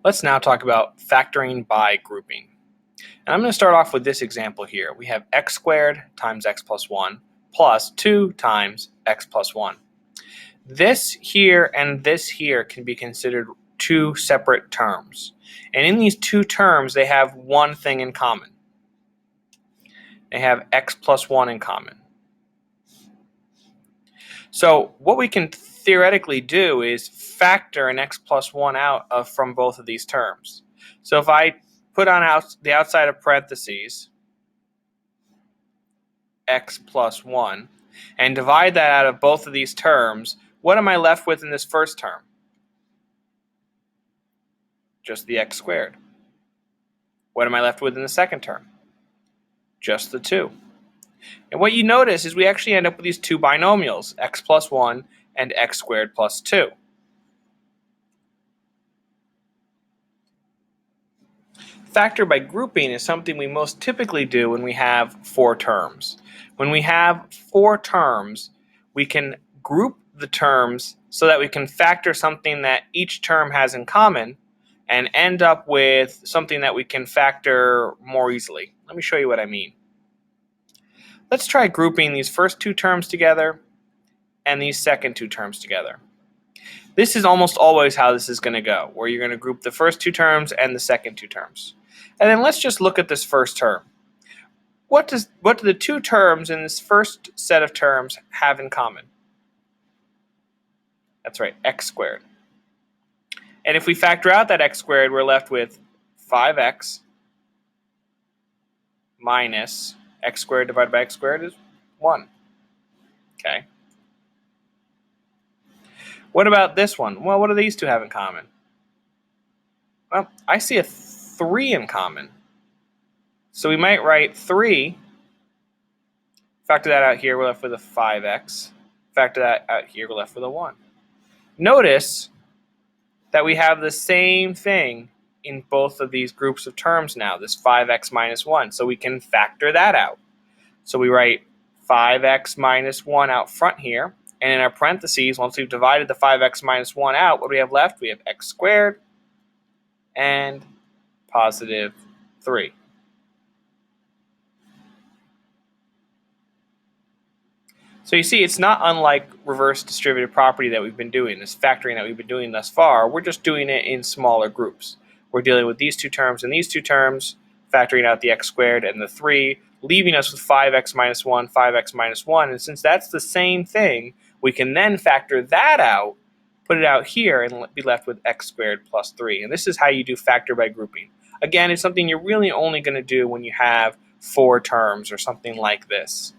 Let's now talk about factoring by grouping. And I'm going to start off with this example here. We have x squared times x plus 1 plus 2 times x plus 1. This here and this here can be considered two separate terms. And in these two terms, they have one thing in common. They have x plus 1 in common. So what we can theoretically do is factor an x plus 1 out from both of these terms. So if I put on the outside of parentheses x plus 1 and divide that out of both of these terms, what am I left with in this first term? Just the x squared. What am I left with in the second term? Just the 2. And what you notice is we actually end up with these two binomials, x plus 1 and x squared plus 2. Factor by grouping is something we most typically do when we have 4 terms. When we have 4 terms, we can group the terms so that we can factor something that each term has in common and end up with something that we can factor more easily. Let me show you what I mean. Let's try grouping these first 2 terms together and these second 2 terms together. This is almost always how this is going to go, where you're going to group the first 2 terms and the second 2 terms. And then let's just look at this first term. What do the 2 terms in this first set of terms have in common? That's right, x squared. And if we factor out that x squared, we're left with 5x minus x squared divided by x squared is 1. Okay. What about this one? Well, what do these two have in common? Well, I see a 3 in common. So we might write 3, factor that out here, we're left with a 5x. Factor that out here, we're left with a 1. Notice that we have the same thing in both of these groups of terms now, this 5x minus 1. So we can factor that out. So we write 5x minus 1 out front here. And in our parentheses, once we've divided the 5x minus 1 out, what do we have left? We have x squared and positive 3. So you see, it's not unlike reverse distributive property that we've been doing, this factoring that we've been doing thus far. We're just doing it in smaller groups. We're dealing with these 2 terms and these 2 terms, factoring out the x squared and the 3, leaving us with 5x minus 1, 5x minus 1. And since that's the same thing, we can then factor that out, put it out here, and be left with x squared plus 3. And this is how you do factor by grouping. Again, it's something you're really only going to do when you have 4 terms or something like this.